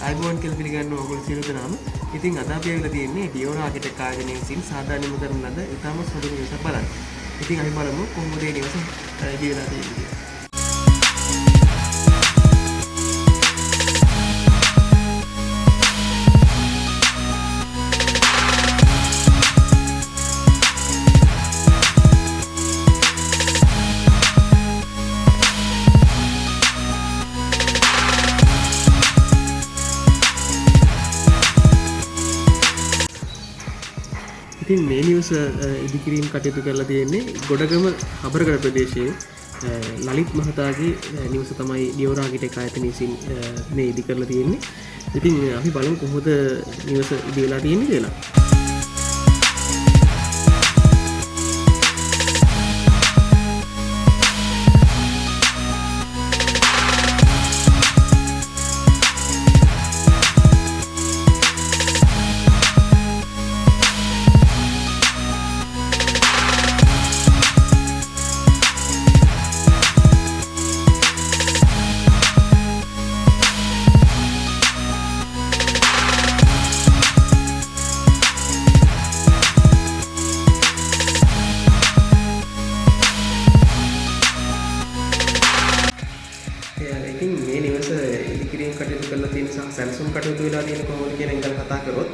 අයිබෝන් කියලා පිළිගන්න ඕගොල්ලෝ සියලු දෙනාම. ඉතින් අද අපි ඇවිල්ලා තියෙන්නේ ඩියෝරා ආකිටෙක් ආයතනයේ විසින් සාධාරණීකරන ලද ඉතාම සුළු නිවසක් බලන්න. ඉතින් අපි බලමු කොහොමද මේ නිවස ඉදිරියලා තියෙන්නේ කියලා. ඉතින් මේ නිවස ඉදිකිරීම කටයුතු කරලා තියෙන්නේ ගොඩගම හබරගඩ ප්‍රදේශයේ ලලිත් මහතාගේ නිවස තමයි ඩියෝරා ආකිටෙක් ආයතනය විසින් මේ ඉදි කරලා තියෙන්නේ. ඉතින් අපි බලමු කොහොමද නිවස ඉදි වෙලා තියෙන්නේ කියලා. ඉතින් මේ නිවස ඉදිකිරීම කටයුතු කරලා තියෙන සහ සැලසුම් කටයුතු වෙලා තියෙන කොහොමද කියන එක ගැන කතා කරොත්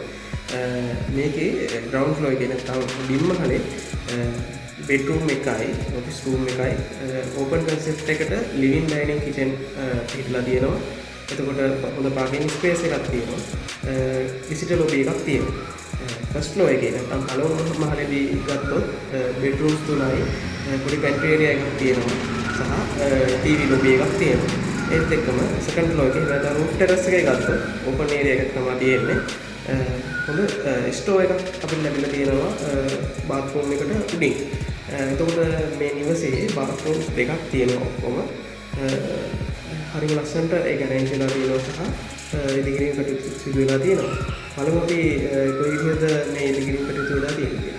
මේකේ ග්‍රවුන්ඩ් ෆ්ලෝර් එකේ නැත්නම් බිම් මහලේ බෙඩ්රූම් එකයි ඔෆිස් රූම් එකයි ඕපන් කන්සෙප්ට් එකට ලිවිං ඩයිනින් කිචන් හිටලා තියෙනවා. එතකොට හොඳ පාර්කින් ස්පේස් එකක් තියෙනවා. විසිටර් ලොබි එකක් තියෙනවා. ෆස්ට් ෆ්ලෝර් එකේ නැත්නම් පළවෙනි මහලේදී ගත්තොත් බෙඩ්රූම්ස් තුනයි පොඩි පැන්ට්‍රි ඒරියා එකක් තියෙනවා. සහ ටීවී ලොබි එකක් තියෙනවා. ඒත් එක්කම සෙකන්ඩ් ෆ්ලෝර් එකේ නැත්නම් රූෆ් ටෙරස් එකේ ගත්තොත් ඕපන් ඒරියා එකක් තමයි තියෙන්නේ. හොඳ ස්ටෝර් එකක් අපිට ලැබිලා තියෙනවා බාත්රූම් එකට උඩින්. එතකොට මේ නිවසේ බාත්රූම් දෙකක් තියෙනවා ඔක්කොම. හරිම ලස්සනට ඒක arrange වෙලා තියෙනවා සහ ඉදිකිරීම කටයුතු සිදු වෙලා තියෙනවා. බලමු අපි කොයි විදිහද මේ ඉදිකිරීම කටයුතු වෙලා තියෙන්නේ කියලා.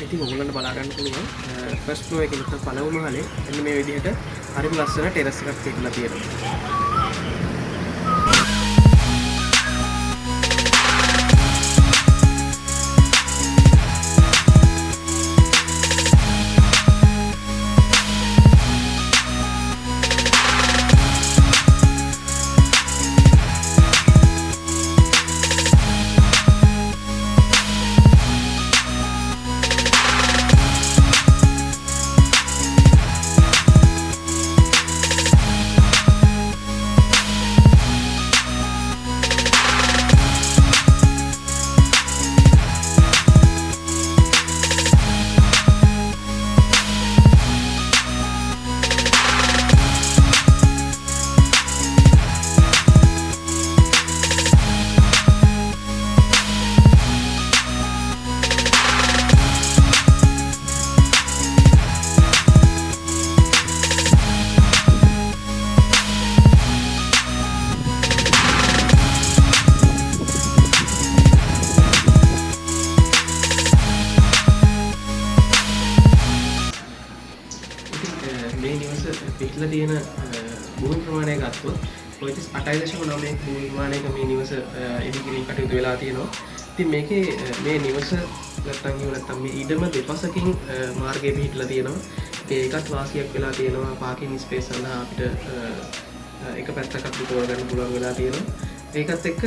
ඉතින් ඔයගොල්ලන්ට බලා ගන්න පුළුවන් ෆස්ට් ෆ්ලෝර් එකේ නැත්නම් පළවෙනි මහලේ එන්න මේ විදිහට හරිම ලස්සන ටෙරස් එකක් තියලා තියෙනවා. මේ නිවස පිටලා තියෙන භූමි ප්‍රමාණය ගත්තොත් 8.9 භූමි ප්‍රමාණයක මේ නිවස ඉදිකිරීම කටයුතු වෙලා තියෙනවා. ඉතින් මේකේ මේ නිවස නැත්නම් මේ ඉඩම දෙපසකින් මාර්ගය පිහිටලා තියෙනවා. ඒකත් වාසියක් වෙලා තියෙනවා. පාකින් ස්පේස් සඳහා අපිට එක පැත්තක් අපිට තෝරගන්න පුළුවන් වෙලා තියෙනවා. ඒකත් එක්ක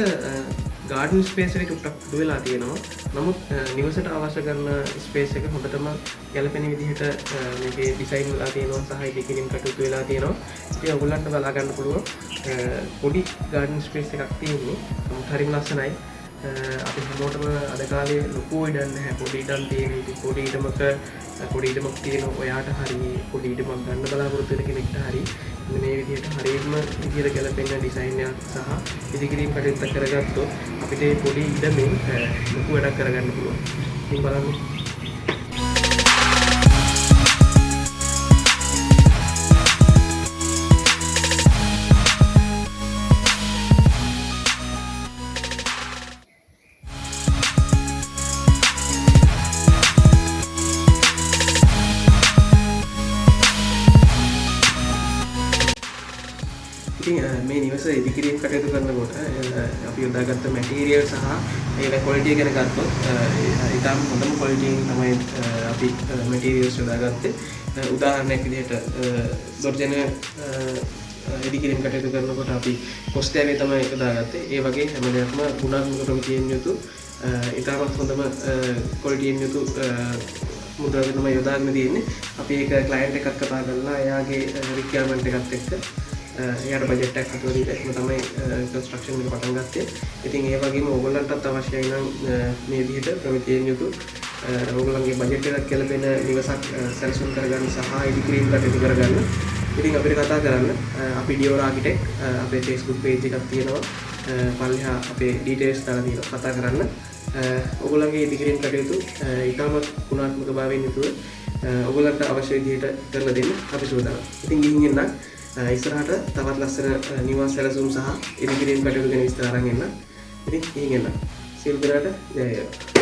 ගාඩන් ස්පේස් එක ටුක්ටක් අඩු වෙලා තියෙනවා. නමුත් නිවසට අවශ්‍ය කරන ස්පේස් එක හොඳටම ගැලපෙන විදිහට මේකේ ඩිසයින් වෙලා තියෙනවා සහ ඉදිකිරීම කටයුතු වෙලා තියෙනවා. ඉතින් ඔයගොල්ලන්ට බලා ගන්න පුළුවන් පොඩි ගාඩන් ස්පේස් එකක් තියෙන්නේ. නමුත් හරිම ලස්සනයි. අපි හැමෝටම අද කාලේ ලොකු ඉඩම් නැහැ. පොඩි ඉඩම් තියෙන. ඉතින් පොඩි ඉඩමක් තියෙන ඔයාට හරි පොඩි ඉඩමක් ගන්න බලාපොරොත්තු වෙන කෙනෙක්ට හරි මේ විදිහට හරියටම විදිහට ගැලපෙන ඩිසයින් එකක් සහ ඉදිකිරීම කටයුත්ත කරගත්තොත් අපිට මේ පොඩි ඉඩමෙන් ලොකු වැඩක් කරගන්න පුළුවන්. ඉතින් බලන්න. මේ නිවස ඉදිකිරීම කටයුතු කරනකොට අපි යොදාගත්ත මැටීරියල් සහ ඒන ක්වොලිටිය ගැන ගත්තොත් ඉතාම හොඳම ක්වොලිටියෙන් තමයි අපි මැටීරියල්ස් යොදාගත්තේ. උදාහරණයක් විදිහට දොර්ජන ඉදිකිරීම කටයුතු කරනකොට අපි කොස්ටෑවේ තමයි යොදාගත්තේ. ඒ වගේ හැම දෙයක්ම ගුණාත්මක ප්‍රමිතියෙන් යුතු ඉතාමත් හොඳම ක්වොලිටියෙන් යුතු මුද්‍රාවලිය තමයි යොදාගෙන තියෙන්නේ. අපි ඒක ක්ලයන්ට් එකක් කතා කරලා එයාගේ රික්වයර්මන්ට් එකත් එක්ක එයාට බජට් එකක් හදුවලා එහෙම තමයි කන්ස්ට්‍රක්ෂන් එක පටන් ගත්තේ. ඉතින් ඒ වගේම ඕගොල්ලන්ටත් අවශ්‍යයි නම් මේ විදිහට ප්‍රමිතියෙන් යුතු ඕගොල්ලන්ගේ බජට් එකක් ගැලපෙන නිවසක් සැලසුම් කරගන්න සහ ඉදිකිරීම කටයුතු කරගන්න. ඉතින් අපිට කතා කරන්න අපි ඩියෝර් ආකිටෙක්ට් අපේ Facebook page එකක් තියෙනවා. පල්ලෙහා අපේ details දාලා තියෙනවා. කතා කරන්න. ඕගොල්ලන්ගේ ඉදිකිරීම කටයුතු ඉතාමත් ගුණාත්මක භාවයෙන් යුතුව ඕගොල්ලන්ට අවශ්‍ය විදිහට කරලා දෙන්න අපි සූදානම්. ඉතින් ගිහින් එන්න ඉස්සරහට තවත් ලස්සන නිවාස සැලසුම් සහ ඉදිකිරීම කටයුතු ගැන විස්තර අරන් එන්න. ඉතින් ගිහින් එන්න. සියලු දෙනාට ජය වේවා.